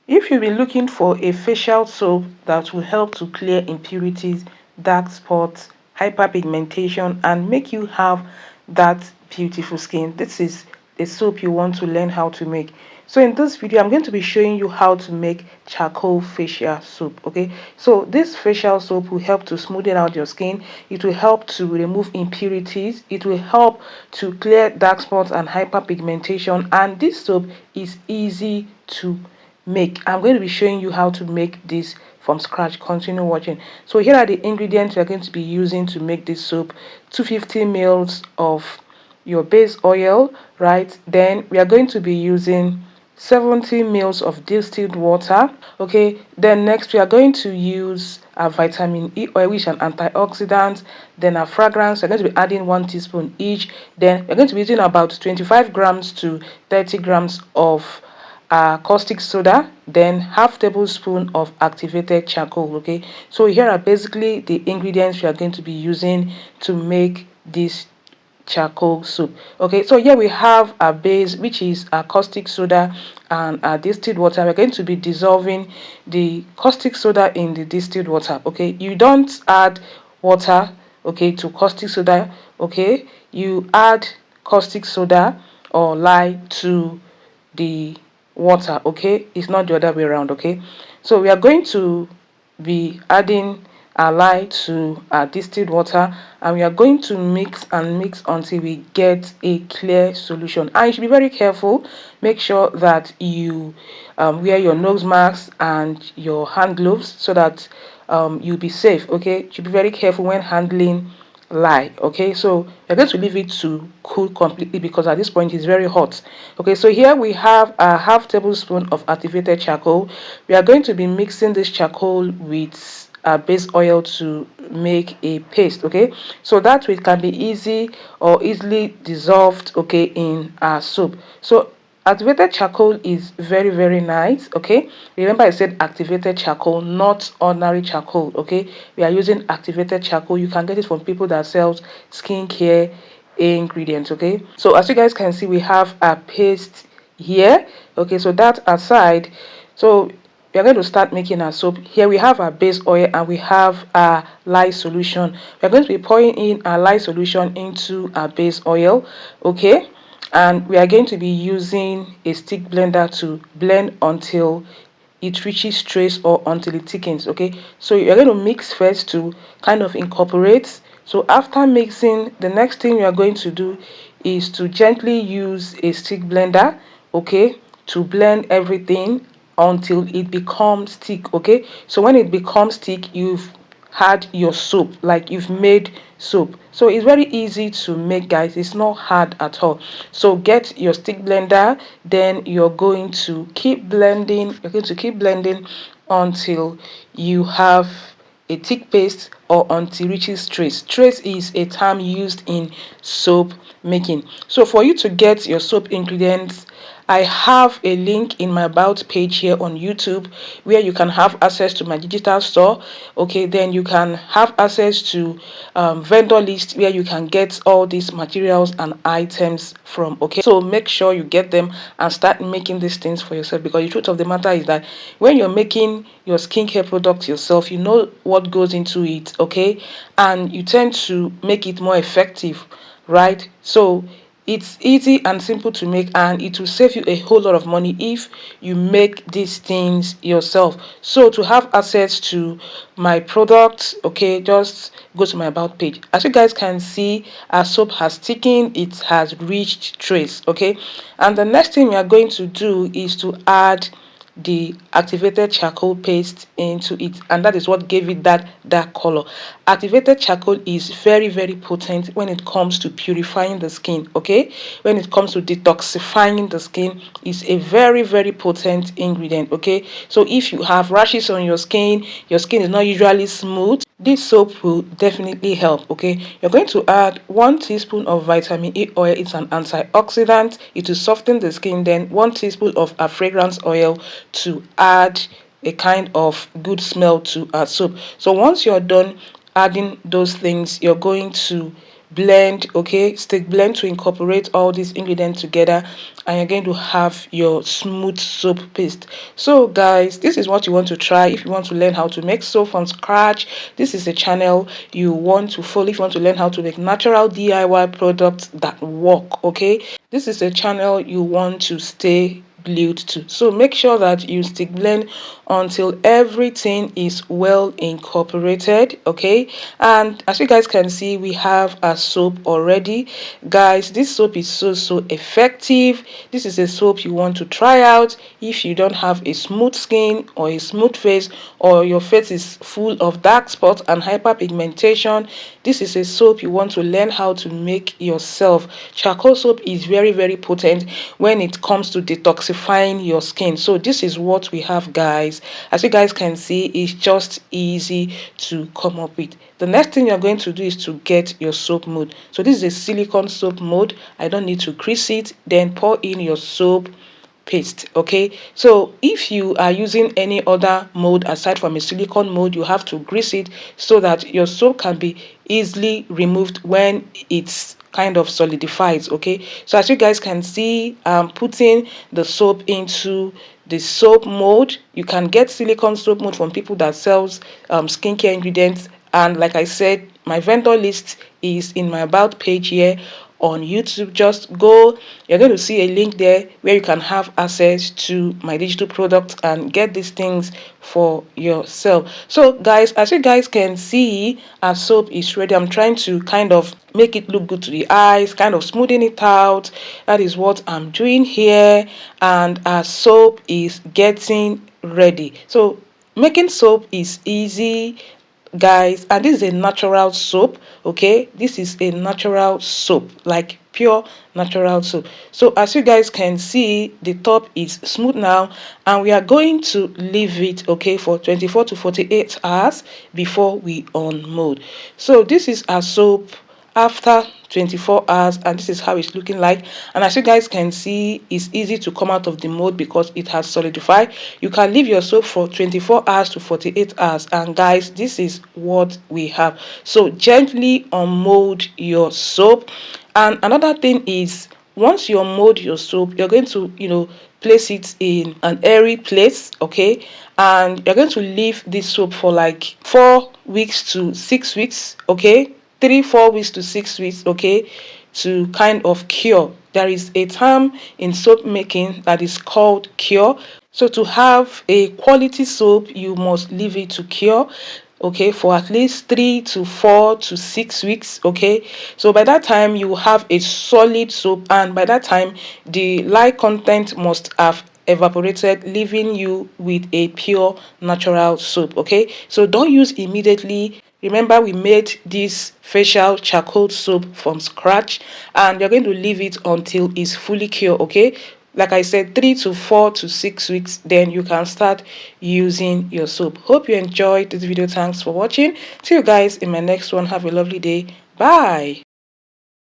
If you've been looking for a facial soap that will help to clear impurities, dark spots, hyperpigmentation, and make you have that beautiful skin, this is a soap you want to learn how to make. So in this video, I'm going to be showing you how to make charcoal facial soap. Okay, so this facial soap will help to smoothen out your skin. It will help to remove impurities. It will help to clear dark spots and hyperpigmentation. And this soap is easy to make. I'm going to be showing you how to make this from scratch. Continue watching. So here are the ingredients we are going to be using to make this soap. 250 ml of your base oil, right? Then we are going to be using 70 ml of distilled water. Okay, then next we are going to use a vitamin E oil, which is an antioxidant. Then a fragrance, we're going to be adding 1 teaspoon each. Then we're going to be using about 25 grams to 30 grams of caustic soda, then half tablespoon of activated charcoal. Okay, so here are basically the ingredients we are going to be using to make this charcoal soup. Okay, so here we have a base, which is a caustic soda and a distilled water. We're going to be dissolving the caustic soda in the distilled water. Okay, you don't add water, okay, to caustic soda. Okay, you add caustic soda or lye to the water. Okay, it's not the other way around. Okay, so we are going to be adding our lye to our distilled water, and we are going to mix and mix until we get a clear solution. And you should be very careful. Make sure that you wear your nose masks and your hand gloves so that you'll be safe. Okay, you should be very careful when handling lye. Okay, so we're going to leave it to cool completely because at this point it's very hot. Okay, so here we have a half tablespoon of activated charcoal. We are going to be mixing this charcoal with base oil to make a paste. Okay, so that way it can be easily dissolved, okay, in our soap. So activated charcoal is very nice. Okay, remember I said activated charcoal, not ordinary charcoal. Okay, we are using activated charcoal. You can get it from people that sells skincare ingredients. Okay, so as you guys can see, we have a paste here. Okay, so that aside, so we are going to start making our soap. Here we have our base oil and we have our lye solution. We are going to be pouring in our lye solution into our base oil. Okay, and we are going to be using a stick blender to blend until it reaches trace or until it thickens. Okay, so you're going to mix first to kind of incorporate. So after mixing, the next thing we are going to do is to gently use a stick blender, okay, to blend everything until it becomes thick. Okay, so when it becomes thick, you've had your soap, like you've made soap. So it's very easy to make, guys. It's not hard at all. So get your stick blender, then you're going to keep blending. You're going to keep blending until you have a thick paste or until it reaches trace. Trace is a term used in soap making. So for you to get your soap ingredients, I have a link in my about page here on YouTube where you can have access to my digital store. Okay, then you can have access to vendor list where you can get all these materials and items from. Okay, so make sure you get them and start making these things for yourself, because the truth of the matter is that when you're making your skincare products yourself, you know what goes into it. Okay, and you tend to make it more effective, right? So it's easy and simple to make, and it will save you a whole lot of money if you make these things yourself. So to have access to my products, okay, just go to my about page. As you guys can see, our soap has thickened, it has reached trace. Okay, and the next thing we are going to do is to add the activated charcoal paste into it, and that is what gave it that dark color. Activated charcoal is very potent when it comes to purifying the skin. Okay, when it comes to detoxifying the skin, is a very potent ingredient. Okay, so if you have rashes on your skin is not usually smooth, this soap will definitely help. Okay, you're going to add 1 teaspoon of vitamin E oil. It's an antioxidant. It will soften the skin. Then 1 teaspoon of a fragrance oil to add a kind of good smell to our soap. So once you're done adding those things, you're going to blend, okay, stick blend to incorporate all these ingredients together, and you're going to have your smooth soap paste. So guys, this is what you want to try if you want to learn how to make soap from scratch. This is a channel you want to follow if you want to learn how to make natural DIY products that work. Okay, this is a channel you want to stay glued to. So make sure that you stick blend until everything is well incorporated. Okay, and as you guys can see, we have a soap already. Guys, this soap is so effective. This is a soap you want to try out if you don't have a smooth skin or a smooth face, or your face is full of dark spots and hyperpigmentation. This is a soap you want to learn how to make yourself. Charcoal soap is very potent when it comes to detoxifying your skin. So this is what we have, guys. As you guys can see, it's just easy to come up with. The next thing you're going to do is to get your soap mold. So this is a silicone soap mold. I don't need to crease it. Then pour in your soap paste. Okay, so if you are using any other mold aside from a silicone mold, you have to grease it so that your soap can be easily removed when it's kind of solidifies. Okay, so as you guys can see, I'm putting the soap into the soap mold. You can get silicone soap mold from people that sells skincare ingredients, and like I said, my vendor list is in my about page here on YouTube. Just go, you're going to see a link there where you can have access to my digital products and get these things for yourself. So guys, as you guys can see, our soap is ready. I'm trying to kind of make it look good to the eyes, kind of smoothing it out. That is what I'm doing here, and our soap is getting ready. So making soap is easy, guys, and this is a natural soap. Okay, this is a natural soap, like pure natural soap. So as you guys can see, the top is smooth now, and we are going to leave it, okay, for 24 to 48 hours before we unmold. So this is our soap after 24 hours, and this is how it's looking like. And as you guys can see, it's easy to come out of the mold because it has solidified. You can leave your soap for 24 hours to 48 hours, and guys, this is what we have. So gently unmold your soap. And another thing is, once you unmold your soap, you're going to place it in an airy place, okay, and you're going to leave this soap for like 4 weeks to 6 weeks, okay, 3 4 weeks to 6 weeks, okay, to kind of cure. There is a term in soap making that is called cure. So to have a quality soap, you must leave it to cure, okay, for at least 3 to 4 to 6 weeks. Okay, so by that time you have a solid soap, and by that time the lye content must have evaporated, leaving you with a pure natural soap. Okay, so don't use immediately. Remember, we made this facial charcoal soap from scratch, and you're going to leave it until it's fully cured. Okay, like I said, 3 to 4 to 6 weeks, then you can start using your soap. Hope you enjoyed this video. Thanks for watching. See you guys in my next one. Have a lovely day. Bye.